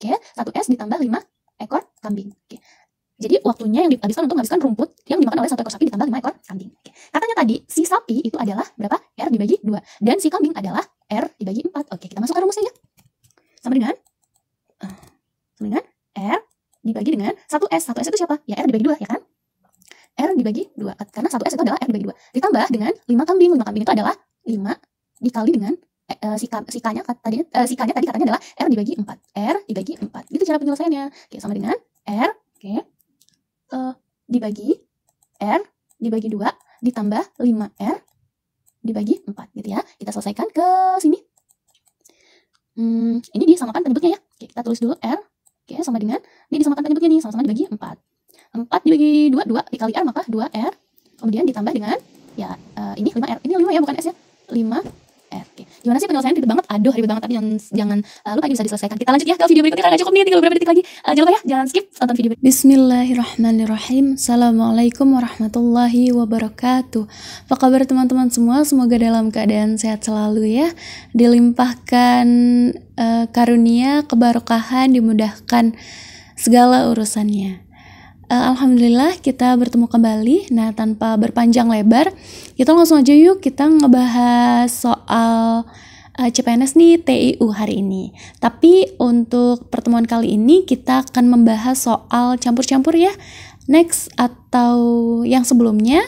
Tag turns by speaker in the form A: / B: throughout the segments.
A: Oke, 1S ditambah 5 ekor kambing. Oke. Jadi waktunya yang dihabiskan untuk menghabiskan rumput yang dimakan oleh 1 ekor sapi ditambah 5 ekor kambing. Oke. Katanya tadi si sapi itu adalah berapa? R dibagi 2. Dan si kambing adalah R dibagi 4. Oke, kita masukkan rumusnya ya. Sama dengan R dibagi dengan 1S. 1S itu siapa? Ya R dibagi 2 ya kan? R dibagi 2. Karena 1S itu adalah R dibagi 2. Ditambah dengan 5 kambing. 5 kambing itu adalah 5 dikali dengan sikanya tadi katanya adalah R dibagi 4. R dibagi 4. Itu cara penyelesaiannya. Oke, sama dengan R, oke. Dibagi R dibagi 2 ditambah 5R dibagi 4 gitu ya. Kita selesaikan ke sini. Ini disamakan penyebutnya ya. Oke, kita tulis dulu R. Oke, sama dengan ini disamakan penyebutnya nih, sama-sama dibagi 4. 4 dibagi 2, 2 dikali R maka 2R. Kemudian ditambah dengan ya ini 5R. Ini 5 ya, bukan S ya. 5R. Oke. Gimana sih penyelesaian? Ribet banget. Aduh, ribet banget, tapi jangan lupa ini bisa diselesaikan. Kita lanjut ya ke video berikutnya karena cukup nih, tinggal beberapa detik lagi. Jangan lupa ya, jangan skip, tonton video berikutnya.
B: Bismillahirrahmanirrahim. Assalamualaikum warahmatullahi wabarakatuh. Apa kabar teman-teman semua? Semoga dalam keadaan sehat selalu ya. Dilimpahkan karunia, keberkahan, dimudahkan segala urusannya. Alhamdulillah kita bertemu kembali. Nah, tanpa berpanjang lebar, kita langsung aja yuk kita ngebahas soal CPNS nih TIU hari ini. Tapi untuk pertemuan kali ini kita akan membahas soal campur-campur ya. Next atau yang sebelumnya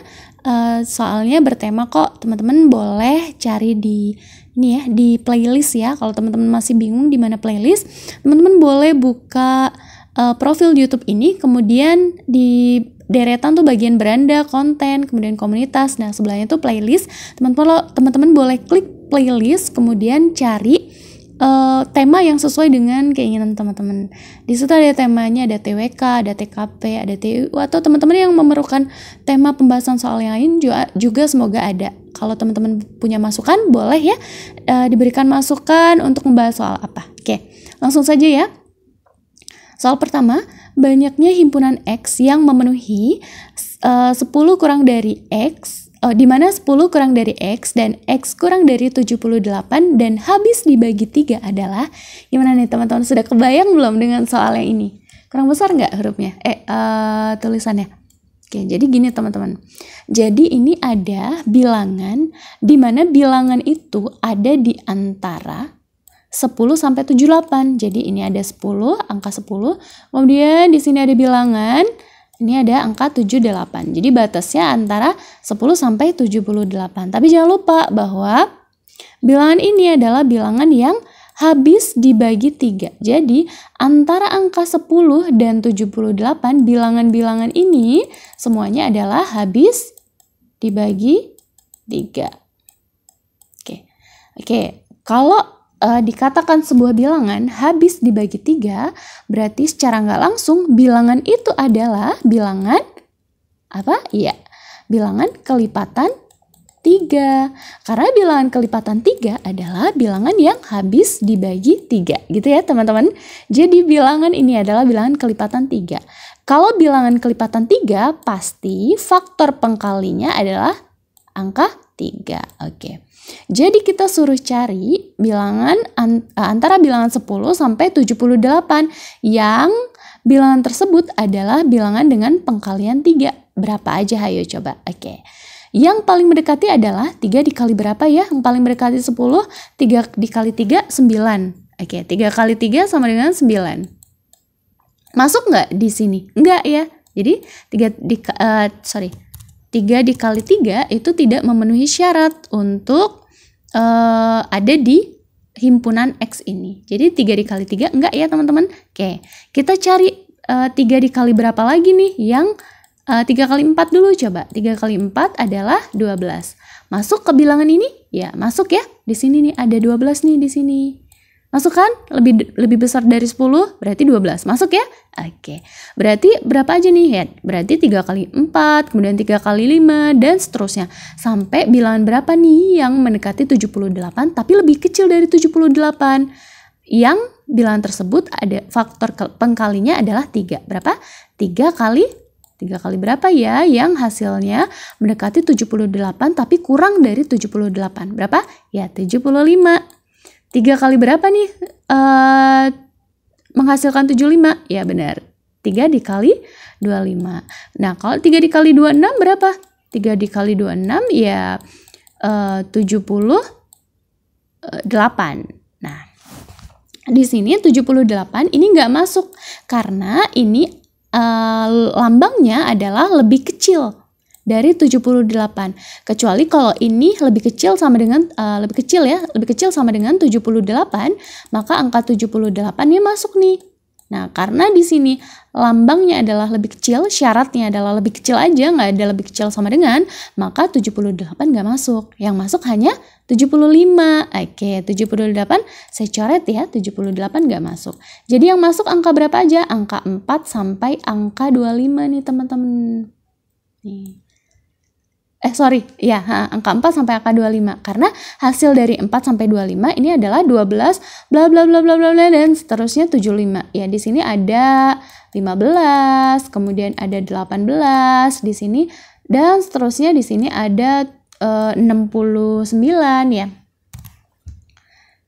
B: soalnya bertema kok, teman-teman boleh cari di ini ya, di playlist ya. Kalau teman-teman masih bingung di mana playlist, teman-teman boleh buka profil YouTube ini, kemudian di deretan tuh bagian beranda, konten, kemudian komunitas. Nah, sebelahnya tuh playlist. Teman-teman boleh klik playlist, kemudian cari tema yang sesuai dengan keinginan teman-teman. Di situ ada temanya, ada TWK, ada TKP, ada TIU, atau teman-teman yang memerlukan tema pembahasan soal yang lain juga semoga ada. Kalau teman-teman punya masukan, boleh ya diberikan masukan untuk membahas soal apa. Oke, langsung saja ya. Soal pertama, banyaknya himpunan X yang memenuhi 10 kurang dari X, di mana 10 kurang dari X dan X kurang dari 78 dan habis dibagi 3 adalah, gimana nih teman-teman, sudah kebayang belum dengan soal yang ini? Kurang besar nggak hurufnya? Tulisannya? Oke, jadi gini teman-teman. Jadi ini ada bilangan, di mana bilangan itu ada di antara 10 sampai 78. Jadi ini ada 10, angka 10. Kemudian di sini ada bilangan, ini ada angka 78. Jadi batasnya antara 10 sampai 78. Tapi jangan lupa bahwa bilangan ini adalah bilangan yang habis dibagi 3. Jadi antara angka 10 dan 78, bilangan-bilangan ini semuanya adalah habis dibagi 3. Oke. Kalau dikatakan sebuah bilangan habis dibagi 3, berarti secara nggak langsung bilangan itu adalah bilangan apa? Iya, bilangan kelipatan 3. Karena bilangan kelipatan 3 adalah bilangan yang habis dibagi 3, gitu ya teman-teman. Jadi bilangan ini adalah bilangan kelipatan 3. Kalau bilangan kelipatan 3, pasti faktor pengkalinya adalah angka 3. Oke. Jadi kita suruh cari bilangan antara bilangan 10 sampai 78 yang bilangan tersebut adalah bilangan dengan pengkalian 3. Berapa aja, ayo coba. Oke. Yang paling mendekati adalah 3 dikali berapa ya? Yang paling mendekati 10, 3 dikali 3, 9. Oke, 3 kali 3 sama dengan 9. Masuk nggak di sini? Nggak ya. Jadi 3 dikali 3 itu tidak memenuhi syarat untuk ada di himpunan X ini. Jadi 3 dikali 3 enggak ya teman-teman. Oke, kita cari 3 dikali berapa lagi nih? Yang 3 kali 4 dulu coba. 3 kali 4 adalah 12. Masuk ke bilangan ini? Ya, masuk ya. Di sini nih ada 12 nih di sini. Masuk kan? Lebih besar dari 10, berarti 12. Masuk ya? Oke. Berarti berapa aja nih ya? Berarti 3 kali 4, kemudian 3 kali 5, dan seterusnya. Sampai bilangan berapa nih yang mendekati 78, tapi lebih kecil dari 78. Yang bilangan tersebut ada faktor pengkalinya adalah 3. Berapa? 3 kali berapa ya? Yang hasilnya mendekati 78, tapi kurang dari 78. Berapa? Ya, 75. 3 kali berapa nih? menghasilkan 75? Ya benar. 3 dikali 25. Nah, kalau 3 dikali 26 berapa? 3 dikali 26 ya 78. Nah, di sini 78 ini nggak masuk karena ini lambangnya adalah lebih kecil dari 78. Kecuali kalau ini lebih kecil sama dengan lebih kecil sama dengan 78, maka angka 78-nya masuk nih. Nah, karena di sini lambangnya adalah lebih kecil, syaratnya adalah lebih kecil aja, nggak ada lebih kecil sama dengan, maka 78 nggak masuk. Yang masuk hanya 75. Oke, 78 saya coret ya, 78 nggak masuk. Jadi yang masuk angka berapa aja? Angka 4 sampai angka 25 nih teman-teman. Nih. Angka 4 sampai angka 25. Karena hasil dari 4 sampai 25 ini adalah 12 bla bla bla bla bla dan seterusnya 75. Ya, di sini ada 15, kemudian ada 18 di sini dan seterusnya di sini ada 69 ya.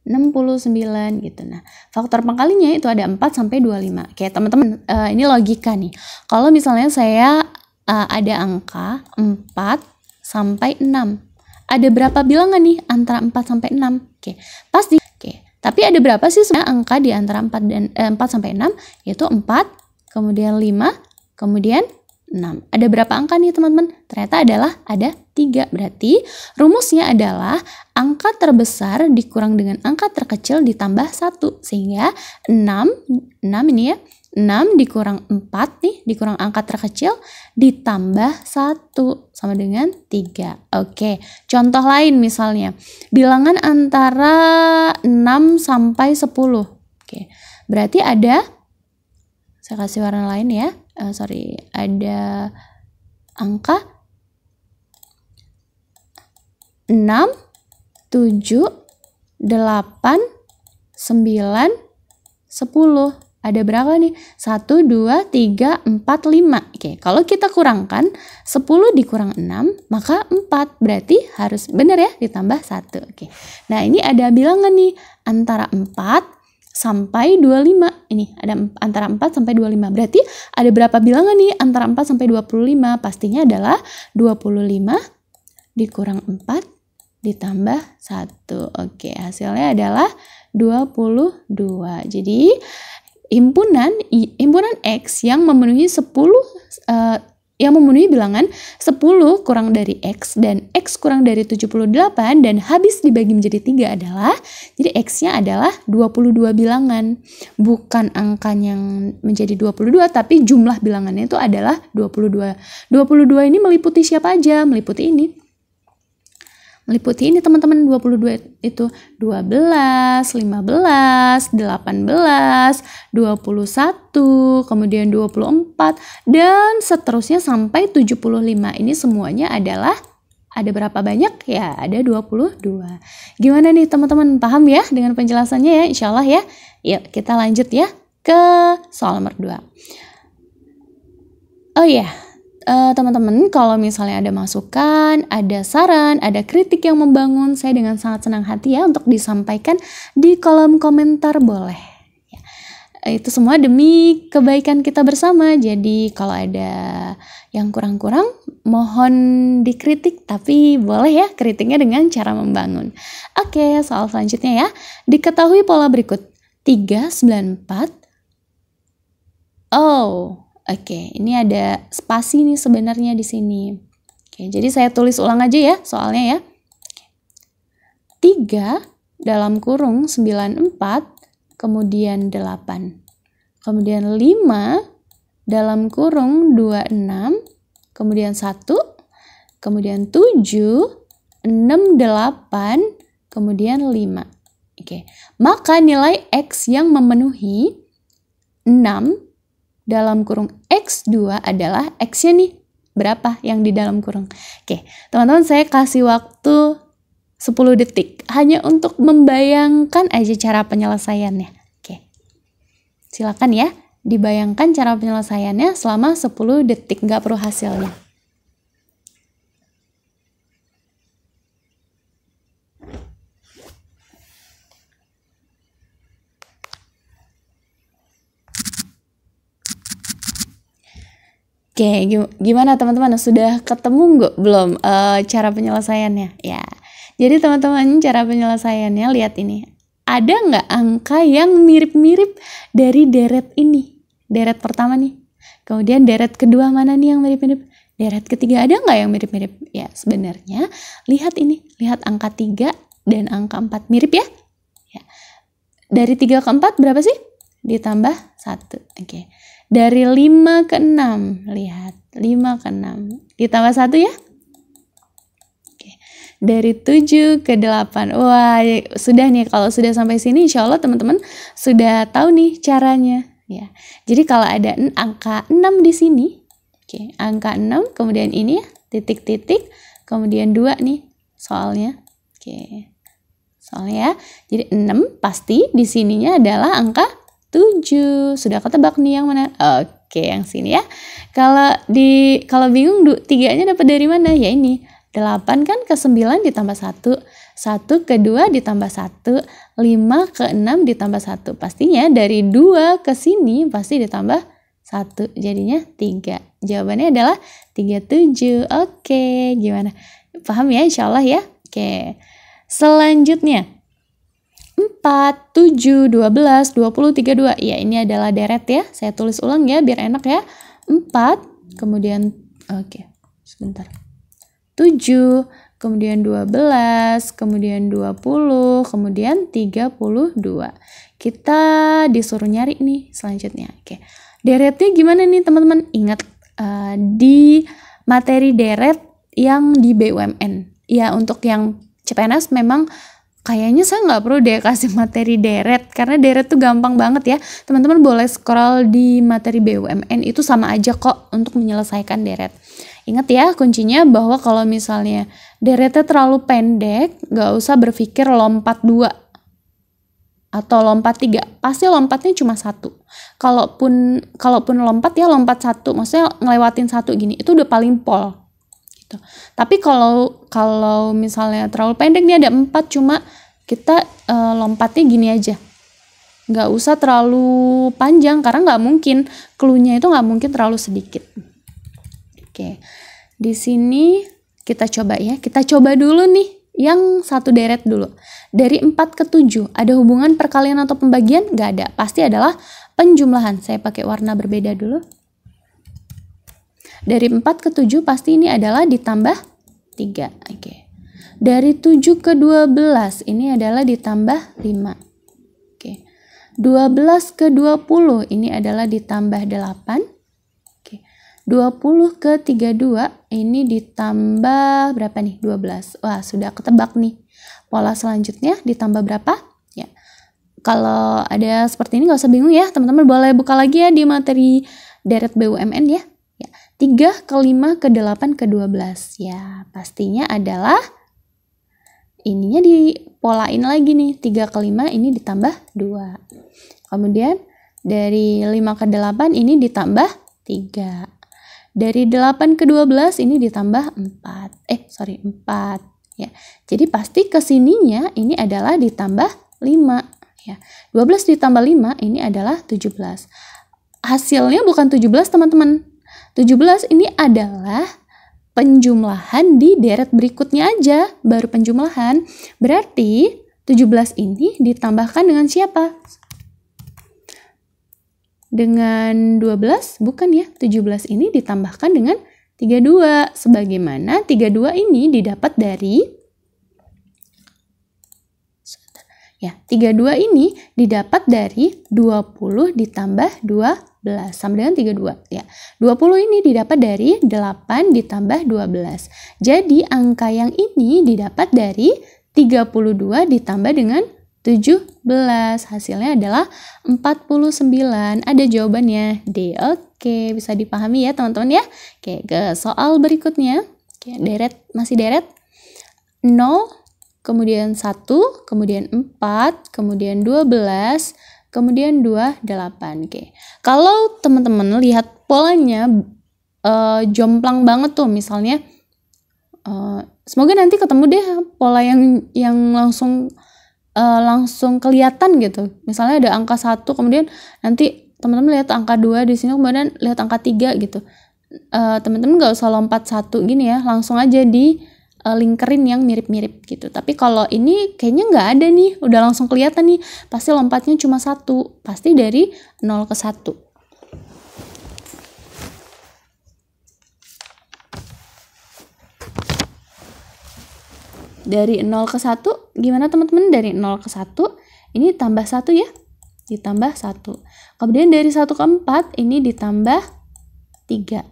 B: 69 gitu. Nah, faktor pengkalinya itu ada 4 sampai 25. Oke, teman-teman, ini logika nih. Kalau misalnya saya ada angka 4 sampai 6. Ada berapa bilangan nih antara 4 sampai 6? Oke, pasti. Oke, tapi ada berapa sih sebenarnya angka di antara 4 dan 4 sampai 6? Yaitu 4, kemudian 5, kemudian 6. Ada berapa angka nih teman-teman? Ternyata ada 3. Berarti rumusnya adalah angka terbesar dikurang dengan angka terkecil ditambah 1. Sehingga 6 ini ya. 6 dikurang 4 nih, dikurang angka terkecil ditambah 1 sama dengan 3. Oke, contoh lain misalnya. Bilangan antara 6 sampai 10. Oke, berarti ada, saya kasih warna lain ya. Ada angka 6, 7, 8, 9, 10. Ada berapa nih? 1, 2, 3, 4, 5. Oke, kalau kita kurangkan 10 dikurang 6, maka 4. Berarti harus benar ya, ditambah 1. Oke. Nah, ini ada bilangan nih antara 4 sampai 25. Ini ada antara 4 sampai 25. Berarti ada berapa bilangan nih antara 4 sampai 25? Pastinya adalah 25 dikurang 4 ditambah 1. Oke, hasilnya adalah 22. Jadi himpunan X yang memenuhi 10 yang memenuhi bilangan 10 kurang dari X dan X kurang dari 78 dan habis dibagi menjadi 3 adalah, jadi X-nya adalah 22 bilangan. Bukan angkanya yang menjadi 22, tapi jumlah bilangannya itu adalah 22. 22 ini meliputi siapa aja? Meliputi ini teman-teman. 22 itu 12, 15, 18, 21, kemudian 24 dan seterusnya sampai 75. Ini semuanya adalah ada berapa banyak? Ya, ada 22. Gimana nih teman-teman, paham ya dengan penjelasannya ya? Insyaallah ya. Yuk kita lanjut ya ke soal nomor 2. Oh iya, teman-teman, kalau misalnya ada masukan, ada saran, ada kritik yang membangun, saya dengan sangat senang hati ya untuk disampaikan di kolom komentar, boleh. Ya, itu semua demi kebaikan kita bersama. Jadi kalau ada yang kurang-kurang, mohon dikritik, tapi boleh ya kritiknya dengan cara membangun. Oke, soal selanjutnya ya. Diketahui pola berikut. 3, 9, 4. Oke, ini ada spasi nih sebenarnya di sini. Oke, jadi saya tulis ulang aja ya soalnya ya. 3 dalam kurung 94, kemudian 8. Kemudian 5 dalam kurung 26, kemudian 1, kemudian 7, 6, 8, kemudian 5. Oke, maka nilai X yang memenuhi 6 dalam kurung X2 adalah X-nya nih. Berapa yang di dalam kurung? Oke, teman-teman, saya kasih waktu 10 detik. Hanya untuk membayangkan aja cara penyelesaiannya. Oke, silakan ya. Dibayangkan cara penyelesaiannya selama 10 detik. Nggak perlu hasilnya. Oke, gimana teman-teman? Sudah ketemu nggak belum cara penyelesaiannya? Ya, jadi teman-teman cara penyelesaiannya lihat ini. Ada nggak angka yang mirip-mirip dari deret ini? Deret pertama nih. Kemudian deret kedua mana nih yang mirip-mirip? Deret ketiga ada nggak yang mirip-mirip? Ya, sebenarnya lihat ini. Lihat angka 3 dan angka 4 mirip ya? Ya. Dari 3 ke 4 berapa sih? Ditambah 1. Oke. Dari 5 ke 6, lihat 5 ke 6 ditambah 1 ya. Oke. Dari 7 ke 8. Wah, sudah nih, kalau sudah sampai sini insya Allah teman-teman sudah tahu nih caranya ya. Jadi kalau ada angka 6 di sini, oke, angka 6 kemudian ini ya, titik-titik, kemudian 2 nih soalnya. Oke. Soalnya ya. Jadi 6 pasti di sininya adalah angka 7. Sudah ketebak nih yang mana? Oke, yang sini ya. Kalau bingung 3-nya dapat dari mana? Ya ini. 8 kan ke 9 ditambah 1. 1 ke 2 ditambah 1. 5 ke 6 ditambah 1. Pastinya dari 2 ke sini pasti ditambah 1. Jadinya 3. Jawabannya adalah 37. Oke, gimana? Paham ya insyaallah ya? Oke. Selanjutnya 4, 7, 12, 20, 32. Ya, ini adalah deret ya. Saya tulis ulang ya biar enak ya. 4, kemudian sebentar. 7, kemudian 12, kemudian 20, kemudian 32. Kita disuruh nyari nih selanjutnya. Oke. Deretnya gimana nih teman-teman? Ingat di materi deret yang di BUMN. Ya, untuk yang CPNS memang kayaknya saya nggak perlu deh kasih materi deret, karena deret tuh gampang banget ya. Teman-teman boleh scroll di materi BUMN, itu sama aja kok untuk menyelesaikan deret. Ingat ya kuncinya bahwa kalau misalnya deretnya terlalu pendek, nggak usah berpikir lompat 2 atau lompat 3, pasti lompatnya cuma 1. Kalaupun lompat ya lompat 1, maksudnya ngelewatin 1 gini, itu udah paling pol. Gitu. Tapi kalau misalnya terlalu pendek nih ada 4, cuma kita lompatnya gini aja, nggak usah terlalu panjang karena nggak mungkin, cluenya itu nggak mungkin terlalu sedikit. Oke, di sini kita coba dulu nih yang satu deret dulu. Dari 4 ke 7 ada hubungan perkalian atau pembagian? Nggak ada, pasti adalah penjumlahan. Saya pakai warna berbeda dulu. Dari 4 ke 7 pasti ini adalah ditambah 3. Oke. Dari 7 ke 12 ini adalah ditambah 5. Oke. 12 ke 20 ini adalah ditambah 8. Oke. 20 ke 32 ini ditambah berapa nih? 12. Wah, sudah ketebak nih. Pola selanjutnya ditambah berapa? Ya. Kalau ada seperti ini nggak usah bingung ya. Teman-teman boleh buka lagi ya di materi deret BUMN ya. 3 ke 5 ke 8 ke 12. Ya, pastinya adalah ininya dipolain lagi nih. 3 ke 5 ini ditambah 2. Kemudian dari 5 ke 8 ini ditambah 3. Dari 8 ke 12 ini ditambah 4. 4. Ya. Jadi pasti kesininya ini adalah ditambah 5. Ya. 12 ditambah 5 ini adalah 17. Hasilnya bukan 17 teman-teman. 17 ini adalah penjumlahan di deret berikutnya aja, baru penjumlahan. Berarti 17 ini ditambahkan dengan siapa? Dengan 12? Bukan ya, 17 ini ditambahkan dengan 32. Sebagaimana 32 ini didapat dari 32 ini didapat dari 20 ditambah 12 sama dengan 32 ya. 20 ini didapat dari 8 ditambah 12. Jadi angka yang ini didapat dari 32 ditambah dengan 17. Hasilnya adalah 49. Ada jawabannya D. Oke, bisa dipahami ya teman-teman ya. Oke, ke soal berikutnya. Oke, masih deret 0, kemudian 1, kemudian 4, kemudian 12, kemudian 2, 8. Oke. Kalau teman-teman lihat polanya jomplang banget tuh, misalnya semoga nanti ketemu deh pola yang langsung kelihatan gitu. Misalnya ada angka 1, kemudian nanti teman-teman lihat angka 2 di sini, kemudian lihat angka 3 gitu. teman-teman nggak usah lompat satu gini ya, langsung aja di lingkerin yang mirip-mirip gitu. Tapi kalau ini kayaknya nggak ada nih, udah langsung kelihatan nih, pasti lompatnya cuma satu, pasti dari 0 ke 1. Dari 0 ke 1, gimana teman-teman? Dari 0 ke 1, ini tambah 1 ya, ditambah 1. Kemudian dari 1 ke 4, ini ditambah 3.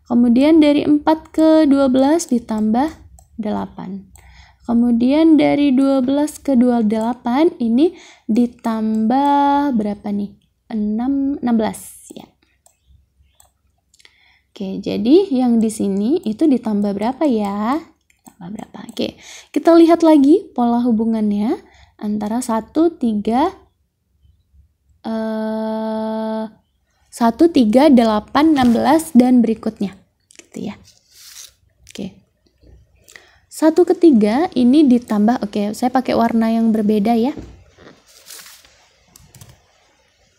B: Kemudian dari 4 ke 12 ditambah 8. Kemudian dari 12 ke 28 ini ditambah berapa nih? 16 ya. Oke, jadi yang di sini itu ditambah berapa ya? Tambah berapa? Oke, kita lihat lagi pola hubungannya antara 1, 3, 8, 16 dan berikutnya gitu ya. Oke. 1 ke 3 ini ditambah, oke, saya pakai warna yang berbeda ya.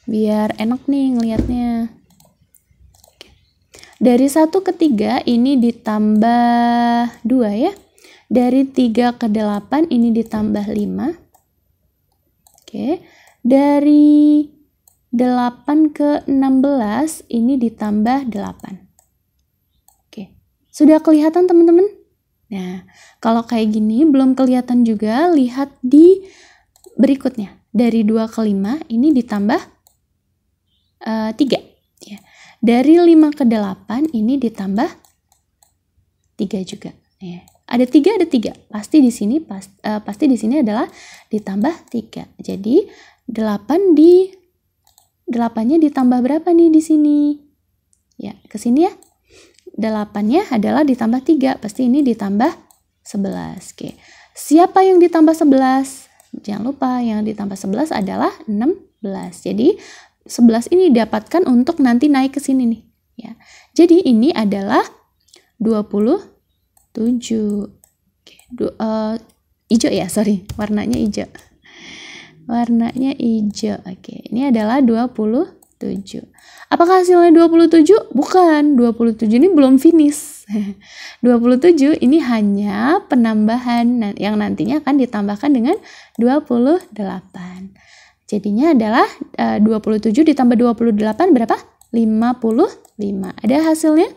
B: Biar enak nih ngelihatnya. Oke. Dari 1 ke 3 ini ditambah 2 ya. Dari 3 ke 8 ini ditambah 5. Oke. Dari 8 ke 16 ini ditambah 8. Oke. Sudah kelihatan teman-teman? Nah, kalau kayak gini belum kelihatan juga, lihat di berikutnya. Dari 2 ke 5 ini ditambah 3 ya. Dari 5 ke 8 ini ditambah 3 juga ya. Ada 3, ada 3. Pasti di sini pasti di sini adalah ditambah 3. Jadi 8-nya ditambah berapa nih di sini? Ya, ke sini ya. 8-nya adalah ditambah 3. Pasti ini ditambah 11. Oke. Siapa yang ditambah 11? Jangan lupa yang ditambah 11 adalah 16. Jadi 11 ini didapatkan untuk nanti naik ke sini nih ya. Jadi ini adalah 27. Oke, hijau ya, sorry, warnanya hijau. Warnanya hijau. Oke, ini adalah 27. Apakah hasilnya 27? Bukan, 27 ini belum finish. 27 ini hanya penambahan yang nantinya akan ditambahkan dengan 28. Jadinya adalah 27 ditambah 28 berapa? 55. Ada hasilnya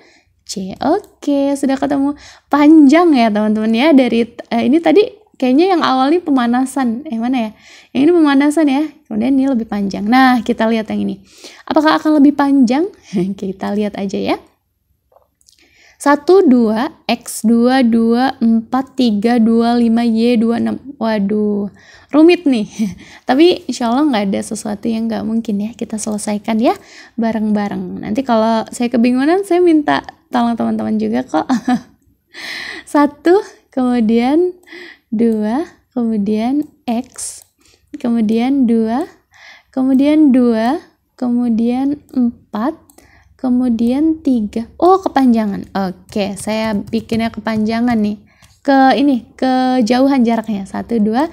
B: C. Oke, sudah ketemu. Panjang ya teman-teman ya. Dari ini tadi kayaknya yang awal nih pemanasan. Mana ya? Yang ini pemanasan ya. Kemudian ini lebih panjang. Nah, kita lihat yang ini. Apakah akan lebih panjang? Kita lihat aja ya. 1, 2, X, 2, 2, 4, 3, 2, 5, Y, 2, 6. Waduh, rumit nih. Tapi insya Allah nggak ada sesuatu yang nggak mungkin ya. Kita selesaikan ya bareng-bareng. Nanti kalau saya kebingungan, saya minta tolong teman-teman juga kok. 1, kemudian 2, kemudian X, kemudian 2, kemudian 2, kemudian 4, kemudian 3. Oh, kepanjangan. Oke, saya bikinnya kepanjangan nih. Kejauhan jaraknya. 1, 2,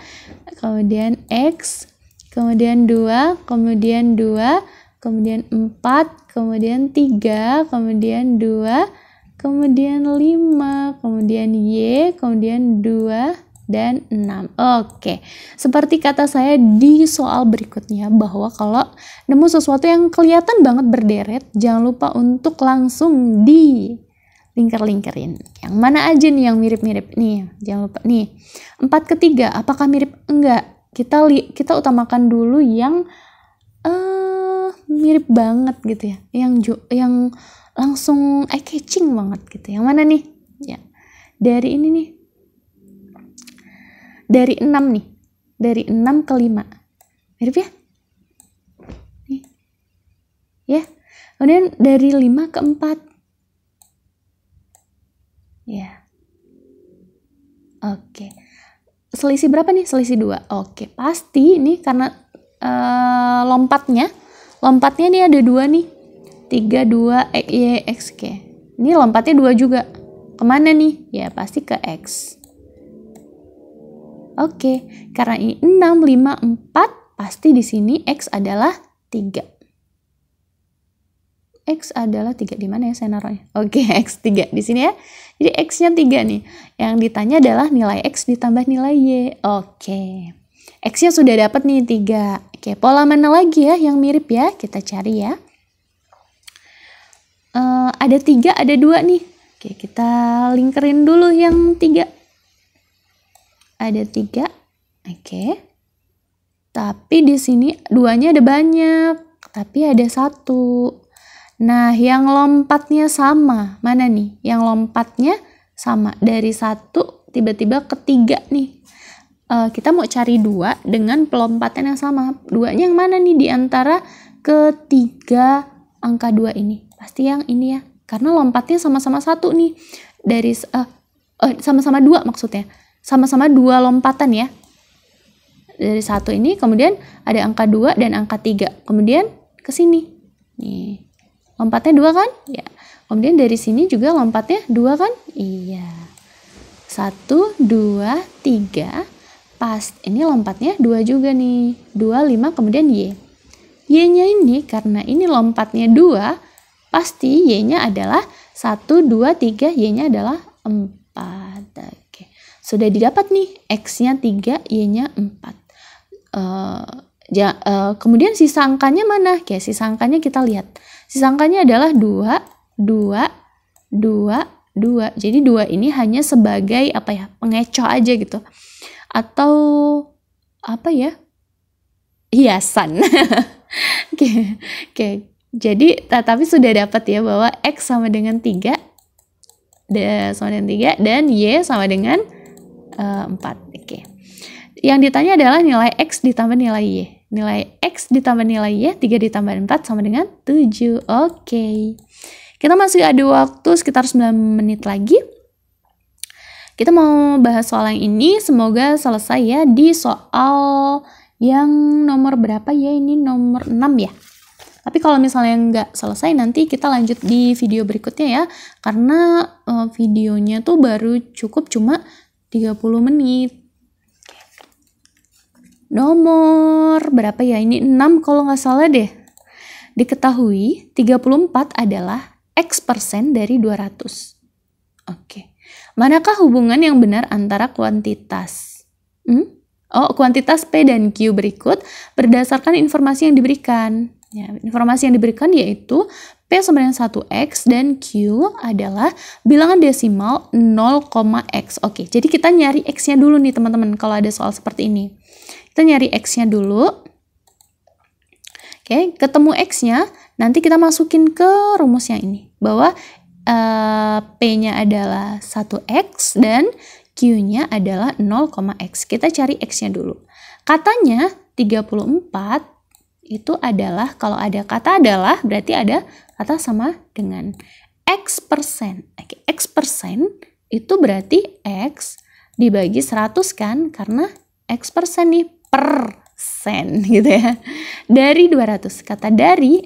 B: kemudian X, kemudian 2, kemudian 2, kemudian 4, kemudian 3, kemudian 2, kemudian 5, kemudian Y, kemudian 2, dan 6. Oke, seperti kata saya di soal berikutnya, bahwa kalau nemu sesuatu yang kelihatan banget berderet, jangan lupa untuk langsung di lingkar-lingkerin. Yang mana aja nih yang mirip-mirip nih, jangan lupa nih. 4 ke 3, apakah mirip? Enggak. Kita utamakan dulu yang mirip banget gitu ya, yang langsung eye catching banget gitu. Yang mana nih? Ya, dari ini nih. Dari 6 nih. Dari 6 ke 5. Mirip ya? Nih. Ya. Kemudian dari 5 ke 4. Ya. Oke. Selisih berapa nih? Selisih 2. Oke, pasti ini karena lompatnya nih ada 2 nih. 3, 2, Y, X, K. Ini lompatnya 2 juga. Kemana nih? Ya, pasti ke X. Oke, karena ini 6, 5, 4, pasti di sini X adalah 3. X adalah 3. Di mana ya saya naruhnya? Oke, X 3 di sini ya. Jadi X-nya 3 nih. Yang ditanya adalah nilai X ditambah nilai Y. Oke. X-nya sudah dapat nih 3. Oke, pola mana lagi ya yang mirip ya? Kita cari ya. Ada 3, ada 2 nih. Oke, kita lingkerin dulu yang 3. Ada 3. Oke. Tapi di sini 2-nya ada banyak. Tapi ada 1. Nah, yang lompatnya sama. Mana nih? Yang lompatnya sama. Dari 1 tiba-tiba ke 3 nih. Kita mau cari 2 dengan pelompatan yang sama. 2-nya yang mana nih di antara ketiga angka 2 ini? Pasti yang ini ya. Karena lompatnya sama-sama 1 nih. Dari sama-sama 2 maksudnya. Sama-sama 2 lompatan ya. Dari 1 ini kemudian ada angka 2 dan angka 3. Kemudian ke sini. Nih. Lompatnya 2 kan? Ya. Kemudian dari sini juga lompatnya 2 kan? Iya. 1, 2, 3. Pas. Ini lompatnya 2 juga nih. 2, 5, kemudian Y. Y-nya ini karena ini lompatnya 2, pasti Y-nya adalah 1, 2, 3. Y-nya adalah 4. Oke. Sudah didapat nih. X-nya 3, Y-nya 4. Kemudian sisa angkanya mana? Oke, sisa angkanya kita lihat. Sisa angkanya adalah 2, 2, 2, 2. Jadi 2 ini hanya sebagai apa ya? Pengecoh aja gitu. Atau apa ya? Hiasan. Oke. Jadi tapi sudah dapat ya bahwa X sama dengan 3 dan Y sama dengan 4. Oke. Yang ditanya adalah nilai X ditambah nilai Y. Nilai X ditambah nilai Y, 3 ditambah 4 sama dengan 7. Oke. Kita masih ada waktu sekitar 9 menit lagi. Kita mau bahas soal yang ini. Semoga selesai ya di soal yang nomor berapa ya? Ini nomor 6 ya. Tapi kalau misalnya nggak selesai, nanti kita lanjut di video berikutnya ya. Karena videonya tuh baru cukup cuma 30 menit. Nomor berapa ya? Ini 6 kalau nggak salah deh. Diketahui 34 adalah X% dari 200. Oke. Manakah hubungan yang benar antara kuantitas? Kuantitas P dan Q berikut berdasarkan informasi yang diberikan. Ya, informasi yang diberikan yaitu P sama dengan 1X dan Q adalah bilangan desimal 0,X. Oke, jadi kita nyari X-nya dulu nih teman-teman kalau ada soal seperti ini. Kita nyari X-nya dulu. Oke, ketemu X-nya, nanti kita masukin ke rumus yang ini. Bahwa P-nya adalah 1X dan Q-nya adalah 0,X. Kita cari X-nya dulu. Katanya 34 itu adalah, kalau ada kata adalah, berarti ada kata sama dengan X%. Oke, X% itu berarti X dibagi 100 kan, karena X% nih persen gitu ya. Dari 200. Kata dari,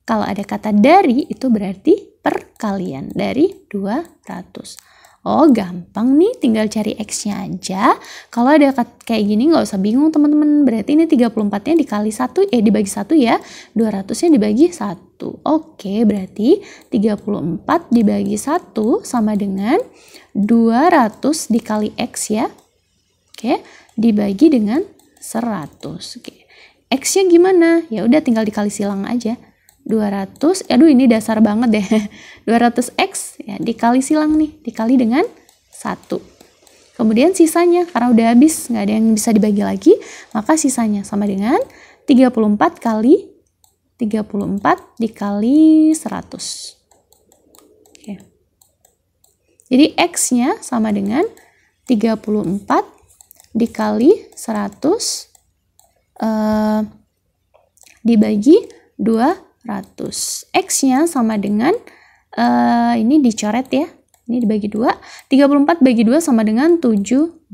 B: kalau ada kata dari itu berarti perkalian dari 200. Oh, gampang nih, tinggal cari X-nya aja. Kalau ada kayak gini nggak usah bingung teman-teman. Berarti ini 34-nya dikali 1, dibagi 1 ya. 200-nya dibagi 1. Oke, berarti 34 dibagi 1 sama dengan 200 dikali X ya. Oke, dibagi dengan 100. Oke. X-nya gimana? Ya udah tinggal dikali silang aja. 200, ini dasar banget deh. 200X ya dikali silang nih, dikali dengan 1. Kemudian sisanya karena udah habis, nggak ada yang bisa dibagi lagi, maka sisanya sama dengan 34 kali 34 dikali 100. Oke. Jadi X-nya sama dengan 34 dikali 100 dibagi 200. X-nya sama dengan ini dicoret ya. Ini dibagi 2. 34 bagi 2 sama dengan 17.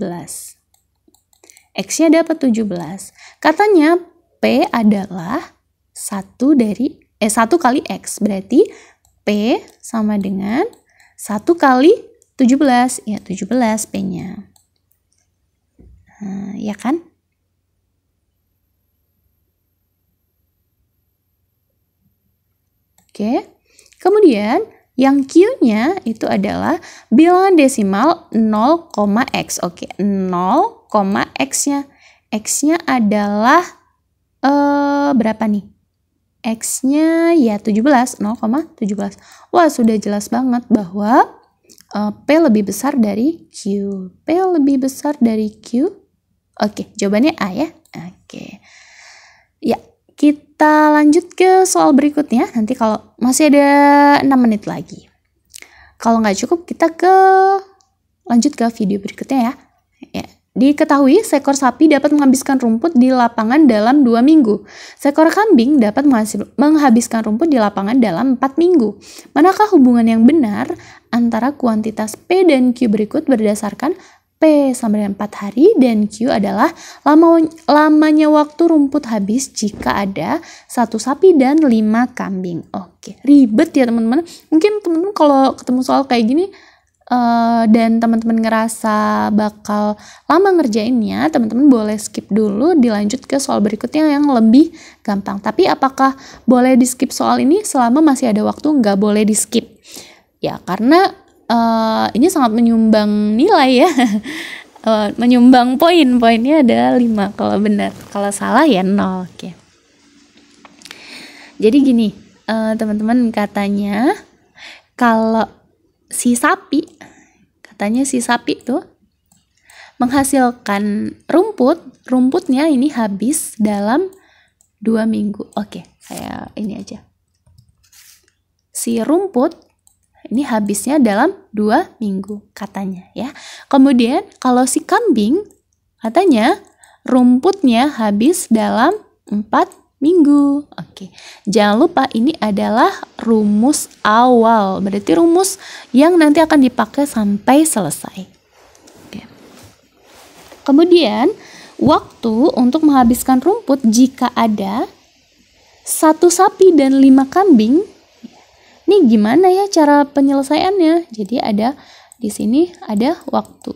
B: X-nya dapat 17. Katanya P adalah 1 kali X. Berarti P sama dengan 1 kali 17. Ya, 17 P-nya. Ya kan? Oke. Kemudian yang Q-nya itu adalah bilangan desimal 0,x. Oke, 0,x-nya. X-nya adalah berapa nih? X-nya ya 17, 0,17. Wah, sudah jelas banget bahwa P lebih besar dari Q. P lebih besar dari Q. Oke, jawabannya A ya. Oke. Ya, kita lanjut ke soal berikutnya. Nanti kalau masih ada 6 menit lagi. Kalau nggak cukup, kita lanjut ke video berikutnya ya. Diketahui seekor sapi dapat menghabiskan rumput di lapangan dalam 2 minggu. Seekor kambing dapat menghabiskan rumput di lapangan dalam 4 minggu. Manakah hubungan yang benar antara kuantitas P dan Q berikut berdasarkan P sama dengan 4 hari dan Q adalah lamanya waktu rumput habis jika ada 1 sapi dan 5 kambing. Oke, ribet ya teman-teman. Mungkin teman-teman kalau ketemu soal kayak gini dan teman-teman ngerasa bakal lama ngerjainnya, teman-teman boleh skip dulu, dilanjut ke soal berikutnya yang lebih gampang. Tapi apakah boleh di skip soal ini selama masih ada waktu? Nggak boleh di skip ya, karena ini sangat menyumbang nilai ya. Menyumbang poinnya ada 5 kalau benar, kalau salah ya 0. Oke. Jadi gini teman-teman, katanya si sapi tuh menghasilkan rumputnya ini habis dalam 2 minggu. Oke, kayak ini aja. Si rumput ini habisnya dalam 2 minggu katanya ya. Kemudian kalau si kambing katanya rumputnya habis dalam 4 minggu. Oke, jangan lupa ini adalah rumus awal, berarti rumus yang nanti akan dipakai sampai selesai. Oke. Kemudian waktu untuk menghabiskan rumput jika ada 1 sapi dan 5 kambing. Ini gimana ya cara penyelesaiannya? Jadi di sini ada waktu.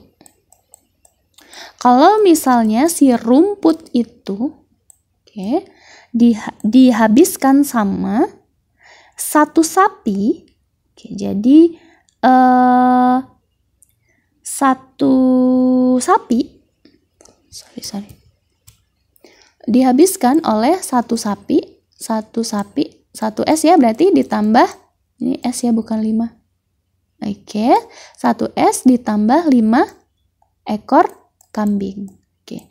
B: Kalau misalnya si rumput itu dihabiskan sama 1 sapi, jadi 1 sapi dihabiskan oleh 1 sapi, 1 S ya, berarti ditambah ini S ya, bukan 5. Oke, 1 S ditambah 5 ekor kambing. Oke.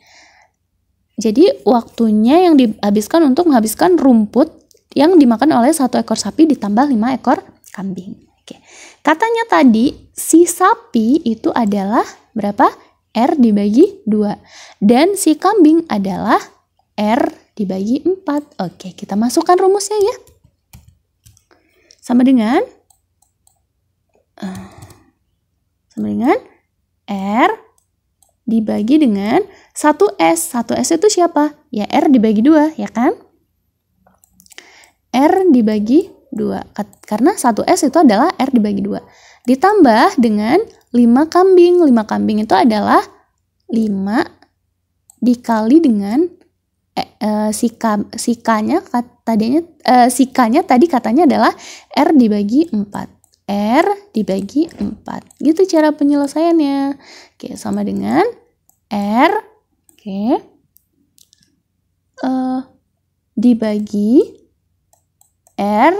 B: Jadi waktunya yang dihabiskan untuk menghabiskan rumput yang dimakan oleh 1 ekor sapi ditambah 5 ekor kambing. Oke. Katanya tadi si sapi itu adalah berapa? R dibagi 2. Dan si kambing adalah R dibagi 4. Oke, kita masukkan rumusnya ya. Sama dengan R dibagi dengan 1S. 1S itu siapa? Ya R dibagi 2, ya kan? R dibagi 2. Karena 1S itu adalah R dibagi 2. Ditambah dengan 5 kambing. 5 kambing itu adalah 5 dikali dengan sikanya tadi katanya adalah R dibagi 4. R dibagi 4. Gitu cara penyelesaiannya. Oke, sama dengan R dibagi R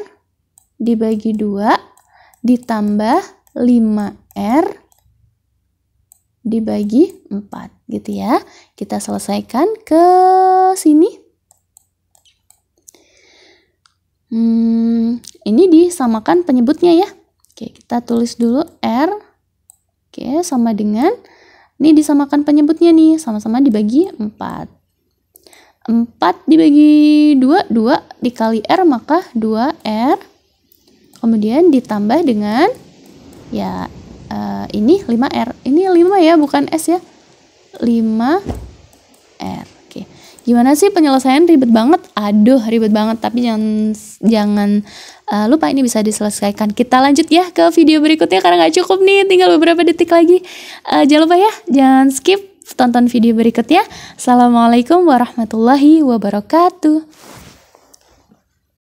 B: dibagi 2 ditambah 5R dibagi 4 gitu ya. Kita selesaikan ke sini. Ini disamakan penyebutnya ya. Oke, kita tulis dulu R. Oke, sama dengan ini disamakan penyebutnya nih, sama-sama dibagi 4. 4 dibagi 2, 2 dikali R maka 2R. Kemudian ditambah dengan ya ini 5R. Ini 5 ya, bukan S ya. 5R. Oke. Gimana sih penyelesaian? Ribet banget? Aduh, ribet banget. Tapi jangan lupa ini bisa diselesaikan. Kita lanjut ya ke video berikutnya karena nggak cukup nih. Tinggal beberapa detik lagi. Jangan lupa ya, jangan skip. Tonton video berikutnya. Assalamualaikum warahmatullahi wabarakatuh.